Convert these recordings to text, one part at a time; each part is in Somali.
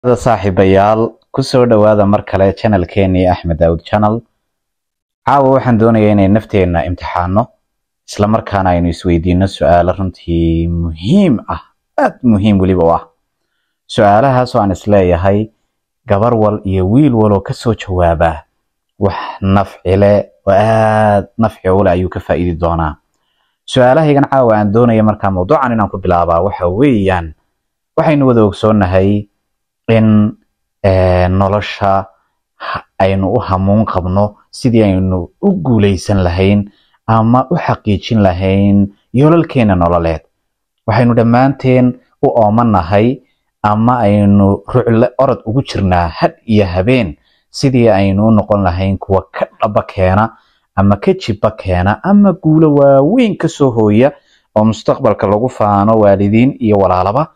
saaxiibayaal ku soo dhawaada mar kale channelkeeni Axmed Daawud channel. Caawa waxaan doonayaa inay nafteena imtixaano isla markaana aynu isweydiino su'aalo runtii muhiim ah, aad muhiim waliba ah. Su'aalahaas oo aan isleeyahay gabar wal iyo wiil wal oo ka soo jawaaba wax nafci leh oo aad nafci u leh ayuu ka faa'iidi doonaa. Su'aalahaygan caawa aan doonayaa markaa mowduucan inaan ku bilaabaa waxa weeyaan waxaynu wada ogsoonahay in nolosha aynu u hamuun qabno sidii aynu u guuleysan lahayn ama u xaqiijin lahayn yoolalkeena nololeed. Waxaynu dhammaanteen u oomanahay ama aynu ruucle orod ugu jirnaa had iyo habeen sidii aynu u noqon lahayn kuwa ka dhaba keena ama ka jiba keena ama guulo waaweyn ka soo hooya oo mustaqbalka lagu faano waalidiin iyo walaalaba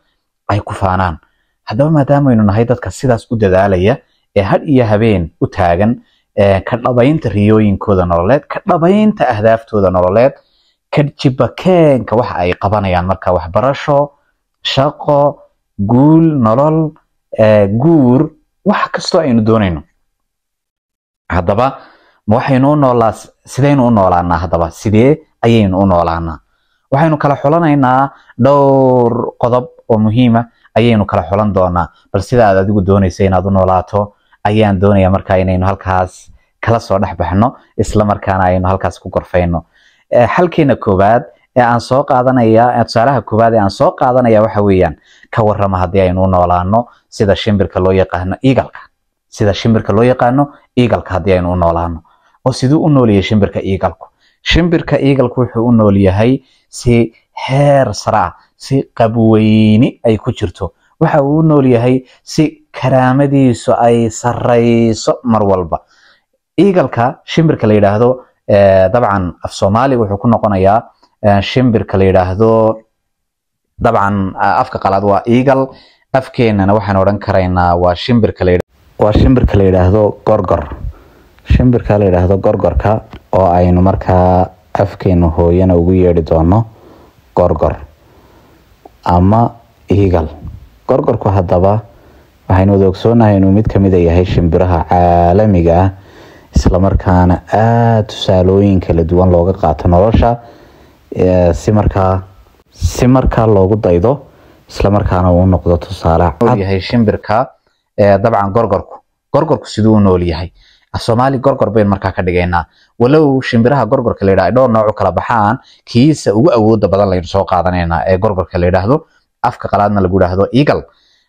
ay ku faanaan. haddaba maadaama aynu nahay dadka sidaas u dadaalaya ee had iyo habeen u taagan ka dhabaynta riyooyinkooda nololeed, ka dhabaynta ahdaaftooda nololeed, ka jibakeenka waxa ay qabanayaan marka waxbarasho, shaqo, guul, nolol, guur, wax kastoo aynu doonayno. haddaba sidaynu u noolaanaa? haddaba sidee ayaynu u noolaanaa? waxaynu kala xulanaynaa dhowr qodob oo muhiima ayaynu kala xulan doonaa, bal sida aad adigu doonayso inaad u noolaato ayaan doonayaa markaa inaynu halkaas kala soo dhex baxno isla markaana aynu halkaas ku gorfayno. xalkeena koobaad ee aan soo qaadanaya tusaalaha koobaad ee aan soo qaadanaya waxa weeyaan ka warrama haddii aynu u noolaano sida shimbirka loo yaqaano eagle-ka. sida shimbirka loo yaqaano eagle-ka haddii aynu u noolaano. oo siduu u nool yahay shimbirka eagle-ku? shimbirka eagle-ku wuxuu u nool yahay si heer sare ah, si qabweyni ay ku jirto. waxa uu u nool yahay si karaamadiisu ay sareyso mar walba. eagle-ka shimbirka la yiraahdo dabcan af Soomaali wuxuu ku noqonayaa shimbirka la yiraahdo dabcan afka qalaad waa eagle, afkeenana waxaan oran karaynaa waa shimbirka la yiraahdo gorgor. shimbirka la yiraahdo gorgorka oo aynu markaa afkeenu hooyana ugu yeedhi doono gorgor ama eagle. gorgorku haddaba waxaynu wada ogsoonahay inuu mid ka mid yahay shimbiraha caalamiga ah isla markaana aad tusaalooyin kala duwan looga qaato nolosha si markaa loogu daydo isla markaana uu noqdo tusaale cad yahay shimbirka. dabcan gorgorku siduu u nool yahay Soomaali gorgor bayn markaa ka dhigaynaa, walow shimbiraha gorgorka la yiraahdo dhowr nooc kala baxaan, kiisa ugu awooda badan la soo qaadanaynaa ee gorgorka la yiraahdo afka qalaadna lagu yiraahdo eagle.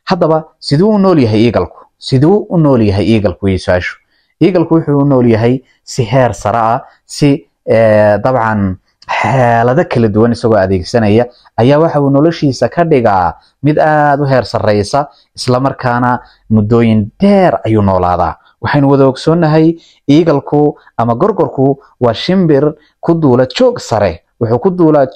haddaba siduu u nool yahay eagle-ku? siduu u nool yahay eagle-ku yeesaashu? eagle-ku wuxuu u nool yahay si heer sare ah, si dabcan xaalado kala duwan isagoo adeegsanaya ayaa waxa uu noloshiisa ka dhigaa mid aad u heer sareysa isla markaana muddooyin dheer ayuu noolaadaa. waxaynu wada ogsoonahay eagle-ku ama gorgorku waa shimbir ku duula joog sare. wuxuu ku duulaa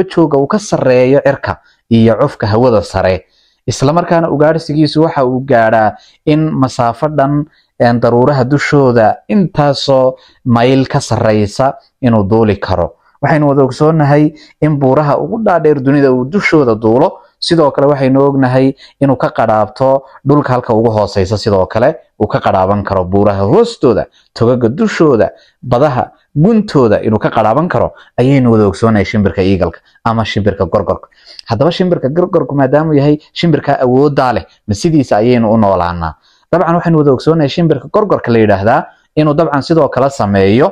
jooga uu ka sareeyo cirka iyo cufka hawada sare, isla markaana ugaarsigiisu waxa uu gaadhaa in masaafo dhan daruuraha dushooda intaasoo mayl ka sareysa inuu duuli karo. waxaynu wada ogsoonahay in buuraha ugu dhaadheer dunida uu dushooda duulo. sidoo kale waxaynu ognahay inuu ka qadhaabto dhulka halka ugu hooseysa, sidoo kale uu ka qadhaaban karo buuraha hoostooda, togaga dushooda, badaha guntooda inuu ka qadhaaban karo ayaynu wada ogsoonahay shimbirka eagle-ka ama shimbirka gorgorka. haddaba shimbirka gorgorku maadaama yahay shimbirka awoodda leh, ma sidiisa ayaynu u noolaanaa? dabcan waxaynu wada ogsoonahay shimbirka gorgorka la yiraahdaa inuu dabcan sidoo kale sameeyo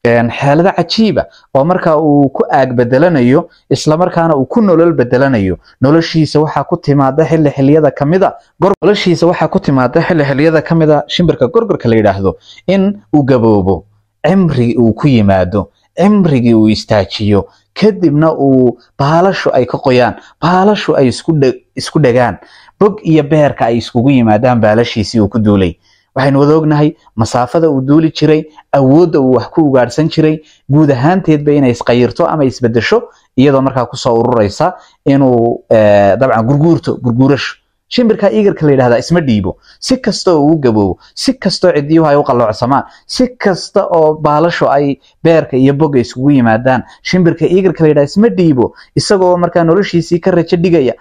xeelado cajiiba oo marka uu ku aag bedelanayo isla markaana uu ku nolol bedelanayo. noloshiisa waxa ku timaada xilliyada kamida shimbirka gorgorka la yiraahdo in uu gaboobo, cimri uu ku yimaado, cimrigii uu istaajiyo, kadibna uu baalashu ay ka qoyaan, baalashu ay isku dhagaan, bog iyo beerka ay iskugu yimaadaan baalashiisii uu ku duulay. waxaynu wada ognahay masaafada uu duuli jiray, awoodda uu wax ku ugaarsan jiray, guud ahaanteedba inay isqayirto ama isbedesho iyadoo markaa kusoo ururaysa inuu dabcan gurguurasho shimbirka eagle-ka la yiraahdaa isma dhiibo si kasta oo uu gaboobo si kasta oo cidiyuhu ay u qalloocsamaan si kasta oo baalasho ay beerka iyo boga isugu yimaadaan shimbirka eagle-ka la yiraahdaa isma dhiibo isagoo markaa noloshiisii ka rajo dhigaya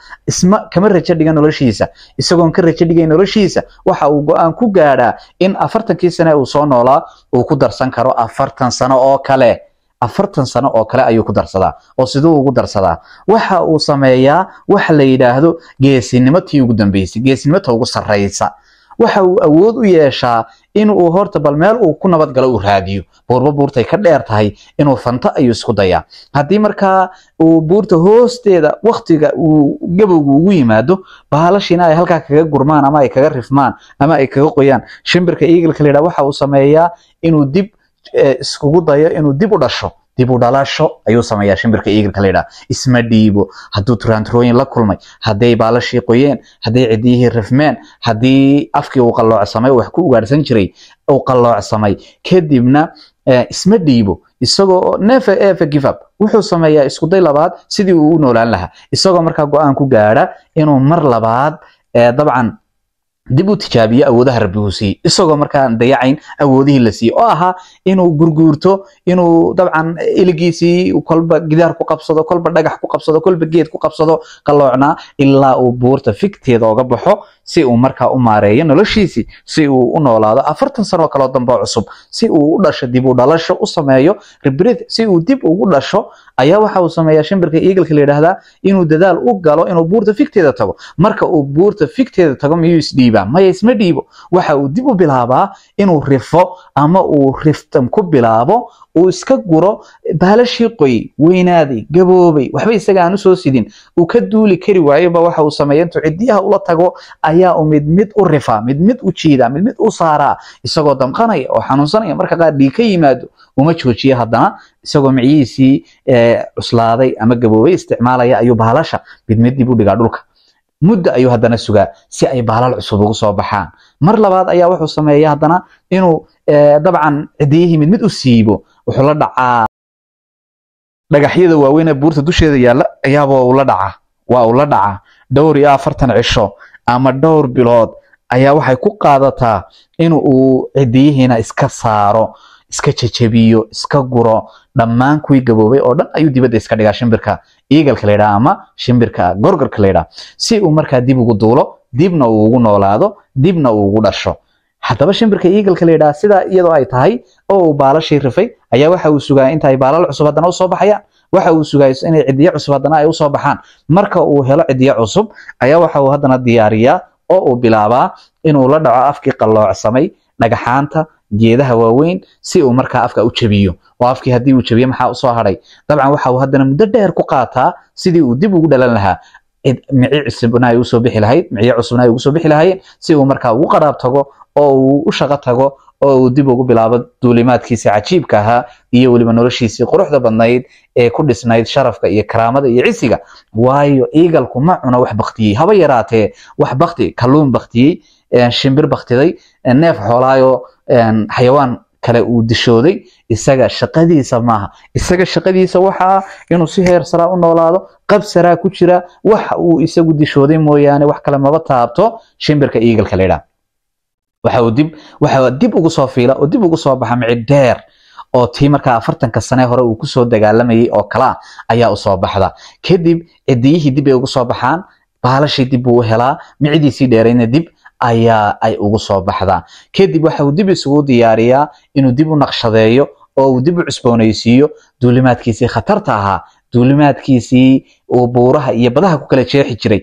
kama rajo dhigan noloshiisa isagoon ka rajo dhigay noloshiisa waxa uu go'aan ku gaadhaa in 40kii sano uu soo noolaa uu ku darsan karo 40 sano oo kale 40 sano oo kale ayuu ku darsadaa oo sidoo ugu darsadaa waxa uu sameeyaa wax la yiraahdo geesinimo tii ugu dambeysay geesinimo ugu sareysa waxa uu awood u yeeshaa in uu horta bal meel uu ku nabad galo uu raadiyo buurtay ka dheer tahay inuu fanta ayuu isku dayaa hadii markaa uu buurta hoosteeda waqtiga uu gabowgu ugu yimaado baalashina ay halka kaga gurmaan ama ay kaga rifmaan ama ay kaga qoyaan shimbirka eagle-ka leeyahay waxa uu sameeyaa inuu dib iskugu dayo inuu dib u dhasho dib u dhalasho ayuu sameeyaa shimbirka eagle-ka leeyahay isma dhiibo haduu turaanturooyin la kulmay haday baalashii qoyeen haday cidiyihii rifmeen hadii afkii uu qalloocsamay wax ku ugaarsan jiray uu qalloocsamay kadibna isma dhiibo isagoo never give up wuxuu sameeyaa isku day labaad sidii uu u noolaan lahaa isagoo markaa go'aan ku gaara inuu mar labaad dabcan dib u tijaabiyo awoodaha rabbigiisii isagoo markaa dayacayn awoodihii la siiyay oo ahaa inuu gurguurto inuu dabcan iligiisii kolba gidaar ku qabsado kolba dhagax ku qabsado kolba geed ku qabsado qalloocna ilaa uu buurta fikteeda uga baxo si uu markaa u maareeyo noloshiisii si uu u noolaado 40 sano kale oo dambe cusub si uu u dhasho dib u dhalasho u sameeyo rebirth si uu dib ugu dhasho ayaa waxa uu sameeyaa shimbirka eagle-ka la yiraahdaa inuu dadaal u galo inuu buurta fikteeda tago marka uu buurta fikteeda tago miyuu isdhiibaa ma isma dhiibo waxa uu dib u bilaabaa inuu rifo ama uu riftam ku bilaabo uu iska guro baalashii qoy weynaaday gaboobay waxba isaga aan u soo sidin uu ka duuli kari waayba waxa uu sameeyaa intuu cidiyaha ula tago ayaa uu mid u rifa mid u jiida mid u saara isagoo damqanaya oo xanuunsanaya marka qaar dhiig ka yimaado uma joojiyo haddana isagoo miciisii cuslaaday ama gaboobay isticmaalaya ayuu baalasha mid dib u dhigaa dhulka muddo ayuu haddana sugaa si ay baalal cusub ugu soo baxaan mar labaad ayaa wuxuu sameeyaa haddana inuu dabcan cidiyihii mid u siibo wuxuu la dhacaa dhagaxyada waaweyn ee buurta dusheeda yaala ayaaba uu la dhacaa dhowr iyo 40 cisho ama dhowr bilood ayaa waxay ku qaadataa inuu cidiyihiina iska saaro iska jajabiyo iska guro dhammaan kuwii gaboobay oo dhan ayuu dibadda iska dhigaa shimbirka eagle-ka la yiraahdo ama shimbirka gorgorka la yiraahdo si uu markaa dib ugu duulo dibna uu ugu noolaado dibna uu ugu dhasho haddaba shimbirka eagle-ka la yiraahdo sida iyadoo ay tahay oo baalashii rifay ayaa waxa uu sugaa inta ay baalal cusub haddana u soo baxayaan waxa uu sugaa inay cidiyo cusub haddana ay u soo baxaan marka uu helo cidiyo cusub ayaa waxa uu haddana diyaariyaa oo uu bilaabaa inuu la dhaco afkii qalloocsamay dhagaxaanta geedaha waaweyn si uu markaa afka u jabiyo oo afkii hadii uu jabiyo maxaa u soo haray dabcan waxa uu haddana muddo dheer ku qaataa sidii uu dib ugu dhalan lahaa mici cusubna ay u soo bixi lahayd miciye cusubna ay ugu soo bixi lahaayeen si uu markaa ugu qaraab tago oo uu u shaqo tago oo uu dib ugu bilaabo duulimaadkiisa cajiibka ahaa iyo waliba noloshiisii quruxda badnayd ee ku dhisnayd sharafka iyo karaamada iyo cisiga waayo eagle-ku ma cuna wax baqtiyay haba yaraatee wax baqti kalluun baqtiyay shimbir baqtiday neef xoolaayo xayawaan kale uu dishooday isaga shaqadiisa maaha isaga shaqadiisa waxa inuu si heer sara u noolaado qab sara ku jira waxa uu isagu dishooday mooyaane wax kale maba taabto shimbirka eagle-ka la yiraahdo waxa dib ugu soo fiila oo dib ugu soo baxa micid dheer oo tii markaa 40 sano hore uu ku soo dagaalamayay oo kala ayaa u soo baxda kadib cidiyihii dib ay ugu soo baxaan baalashii dib uu helaa micidiisii dheerayna dib ayaa ay ugu soo baxda kadib waxa uu dib isugu diyaariyaa inuu dib u naqshadeeyo oo uu dib u cusboonaysiiyo duulimaadkiisii khatarta ahaa duulimaadkiisii oo buuraha iyo badaha ku kala jeexi jiray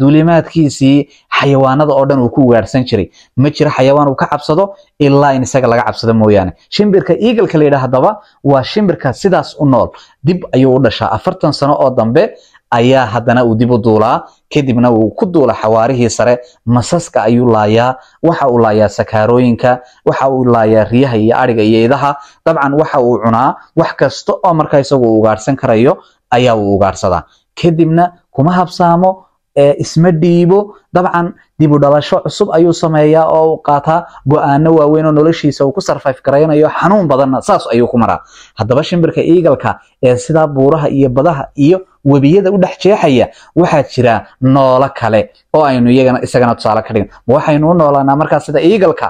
duulimaadkiisii xayawaanada oo dhan uu ku ugaarsan jiray ma jira xayawaan uu ka cabsado ilaa in isaga laga cabsado mooyaane shimbirka eagle-ka la yiraahdo waa shimbirka sidaas u nool dib ayuu u dhashaa 40 sano oo dambe ayaa haddana uu dib u duulaa kadibna uu ku duula xawaarihii sare masaska ayuu laayaa waxa uu laayaa sakaarooyinka waxa uu laayaa riyaha iyo ariga iyo idaha dabcan waxa uu cunaa wax kasta oo markaa isagu ugaarsan karayo ayaa uu ugaarsadaa kadibna kuma habsaamo isma dhiibo dabcan dib u dhalasho cusub ayuu sameeyaa oo qaataa go'aano waaweyn oo noloshiisa uu ku survive garaynayo xanuun badan saas ayuu ku maraa haddaba shimbirka eagle-ka sida buuraha iyo badaha iyo webiyada u dhex jeexaya waxa jira noolo kale oo aynu isagana tusaale ka dhigno waxaynu u noolaanaa markaa sida eagle-ka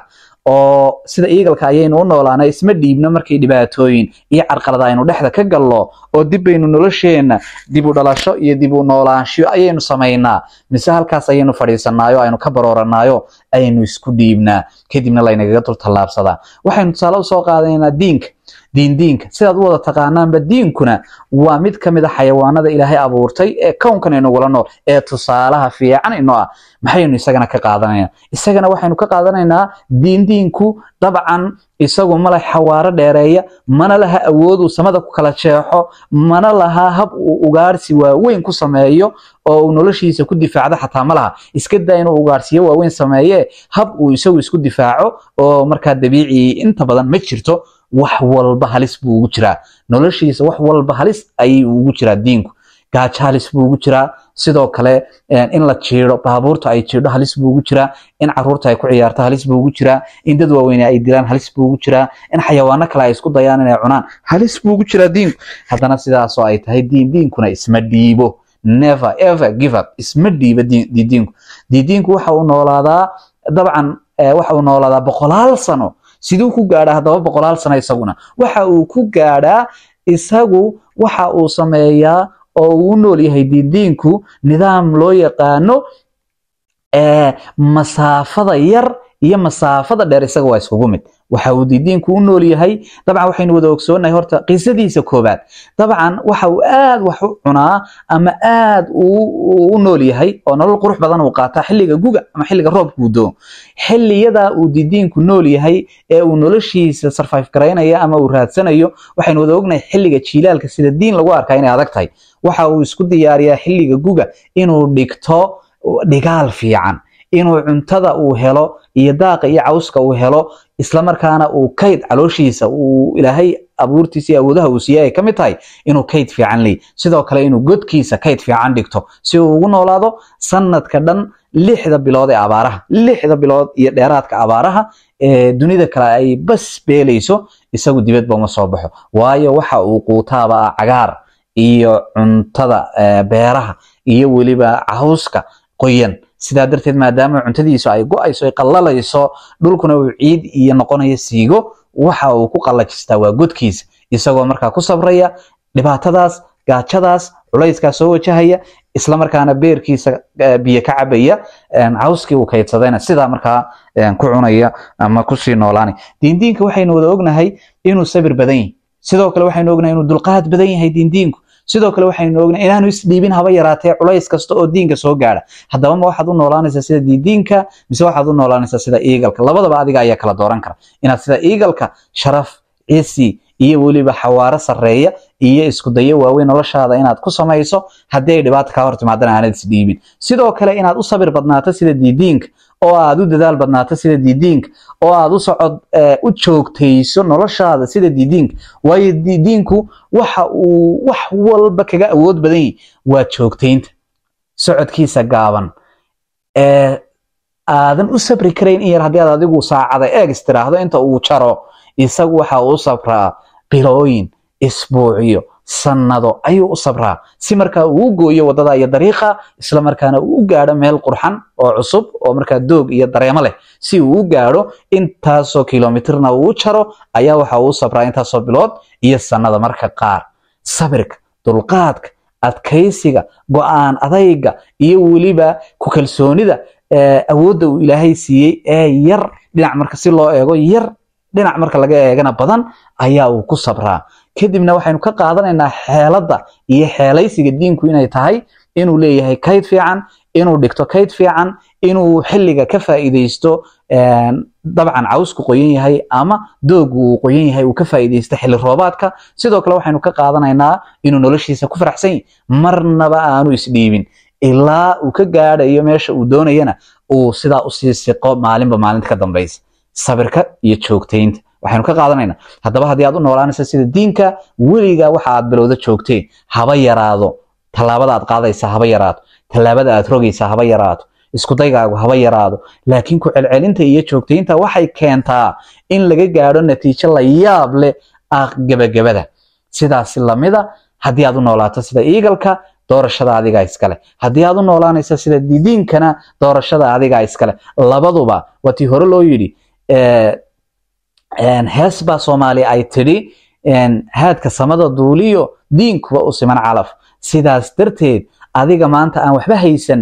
oo sida eagle-ka ayaynu u noolaanaa isma dhiibno markay dhibaatooyin iyo carqalada aynu dhexda ka gallo oo dib baynu nolosheena dib u dhalasho iyo dib u noolaansho ayaynu samaynaa mise halkaas ayaynu fadhiisanaayo aynu ka barooranaayo ayaynu isku dhiibnaa kadibna laynagaga dul tallaabsadaa waxaynu tusaale usoo qaadanaynaa diinka sidaad u wada taqaanaanba diinkuna waa mid ka mid a xayawaanada ilaahay abuurtay ee kownkan inagula nool ee tusaalaha fiican inoo ah maxaynu isagana ka qaadanaynaa isagana waxaynu ka qaadanaynaa diinku dabcan isagu ma leh xawaaro dheereeya mana laha awood uu samada ku kala jeexo mana laha hab uu ugaarsi waaweyn ku sameeyo oo uu noloshiisa ku difaacdo xataa ma laha iska daa inuu ugaarsiyo waaweyn sameeye hab uu isagu isku difaaco oo markaa dabiici inta badan ma jirto wax walba halis buu ugu jiraa noloshiisa wax walba halis ayay ugu jiraa diinku gaajo halis buu ugu jiraa sidoo kale in la jiiro baabuurta ay jiidho halis buu ugu jiraa in caruurta ay ku ciyaarto halis buu ugu jiraa in dad waaweyn ay dilaan halis buu ugu jiraa in xayawaano kale ay isku dayaan inay cunaan halis buu ugu jiraa diinku haddana sidaasoo ay tahay diinkuna isma dhiibo never ever give up isma dhiibo diinku waxa uu noolaadaa dabcan waxa uu noolaadaa 100 sano sidoo ku gaadha hadaba 100 sano isaguna waxa uu ku gaadhaa isagu waxa uu sameeyaa oo uu nool yahay diinku nidaam loo yaqaano masaafada yar iyo masaafada dheer isaga waa isku mid waxa uu diinku u nool yahay dabcan waxaynu wada ogsoonahay horta qisadiisa koobaad dabcan waxa uu aad wax u cunaa ama aad u nool yahay oo nolol qurux badan uu qaata xilliga guga ama xilliga roobka uu doo xilliyada uu diinku nool yahay ee uu noloshiisa survive gareynaya ama uu raadsanayo waxaynu wada ognahay xilliga jiilaalka sida diin lagu arkaa inay adag tahay waxa uu isku diyaariyaa xilliga guga inuu dhigto dhigaal fiican inuu cuntada uu helo iyo daaqa iyo cawska uu helo isla markaana uu kayd calooshiisa uu ilaahay abuurtiisa iyo awoodaha uu siiyay ka mid tahay inuu kayd fiican leeyahay sidoo kale inuu godkiisa kayd fiican dhigto si uu ugu noolaado sanadka dhan 6 bilood ee abaaraha 6 bilood iyo dheeraadka abaaraha ee dunida kale ay bas beelayso isagu dibadba uma soo baxo waayo waxa uu quutaaba cagaar iyo cuntada beeraha iyo waliba cawska qoyan sidaa darteed maadaama cuntadiisu ay go'ayso ay qallalayso dhulkuna uu ciid iyo noqonayo siigo waxa uu ku qallajistaa waa godkiisa isagoo markaa ku sabraya dhibaatadaas gaajadaas culayska soo wajahaya isla markaana beerkiisa biyo ka cabaya cawskii uu kaydsadayna sida markaa ku cunaya ama ku sii noolaanay diinka waxaynu wada ognahay inuu sabir badan yahay sidoo kale waxaynu ognahay inuu dulqaad badan yahay diinku sidoo kale waxaynu ognahay inaanu isdhiibin haba yaraatee culays kasta oo diinka soo gaara haddaba ma waxaad u noolaanaysaa sida diinka mise waxaad u noolaanaysaa sida eagle-ka labadaba adiga ayaa kala dooran kara inaad sida eagle-ka sharaf ciisi iyo waliba xawaaro sareeya iyo isku dayo waaweyn noloshaada inaad ku samayso haddii dhibaato ka hor timaadana aanad isdhiibin sidoo kale inaad u sabir badnaato sida diinka oo aad u dadaal badnaato sida diinka oo aad u socod u joogtayso noloshaada sida diinka waayo diinku waxa uu wax walba kaga awood badan yahay waa joogtaynta socodkiisa gaaban aadan u sabri karayn in yar haddii aad adigu saacada istiraahdo inta uu jaro isagu waxa uu sabraa bilooyin isbuuciyo sanado ayuu u sabraa si markaa uu gooyo wadada iyo dariiqa isla markaana uu gaadho meel qurxan oo cusub oo markaa doog iyo dareemo leh si uu gaadho intaasoo kiiloomitirna uu jaro ayaa waxa uu sabraa intaasoo bilood iyo sanada marka qaar sabirka dulqaadka adkaysiga go'aan adayga iyo waliba ku kalsoonida awoodda uu ilaahay siiyay ee yar dhinac marka si loo eego yar dhinac marka laga eegana badan ayaa uu ku sabraa kadibna waxaynu ka qaadanaynaa xeelada iyo xeelaysiga diinku inay tahay inuu leeyahay kayd fiican inuu dhigto kayd fiican inuu xilliga ka faa'iideysto dabcan cawsku qoyan yahay ama doogu uu qoyan yahay uu ka faa'iideysto xilli roobaadka sidoo kale waxaynu ka qaadanaynaa inuu noloshiisa ku faraxsan yahay marnaba aanu isdhiibin ilaa uu ka gaadhayo meesha uu doonayana uu sidaa u sii siqo maalinba maalinta ka dambaysa sabirka iyo joogtaynta waxaynu ka qaadanaynaa haddaba haddii aad u noolaanaysa sida diinka weliga waxa aad bilowda joogteen haba yaraado tallaabada aad qaadaysa haba yaraato tallaabada aad rogaysa haba yaraato isku daygaagu haba yaraado laakiin ku celcelinta iyo joogtaynta waxay keentaa in laga gaadho natiijo la yaab leh gabagabada sidaas lamida haddii aad u noolaato sida eagle-ka doorashada adiga iskale haddii aad u noolaanaysa sida diidiinkana doorashada adiga iskale labaduba watii hore loo yiri hees baa Soomaali ay tiri haadka samada duuliyo diinkuba u siman calaf sidaas darteed adiga maanta aan waxba haysan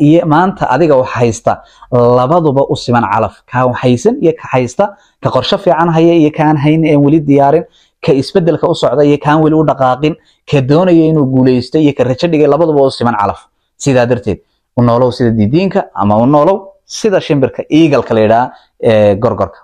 iyo maanta adiga wax haysta labaduba u siman calaf ka wax haysan iyo ka haysta ka qorshe fiican haya iyo kaan hayn ee wali diyaarin ka isbedelka u socda iyo kaan wali u dhaqaaqin ka doonaya inuu guuleysto iyo ka rajo dhigay labaduba u siman calaf sidaa darteed u noolow sida diidiinka ama u noolow sida shimbirka eagle ka leeyahay gorgorka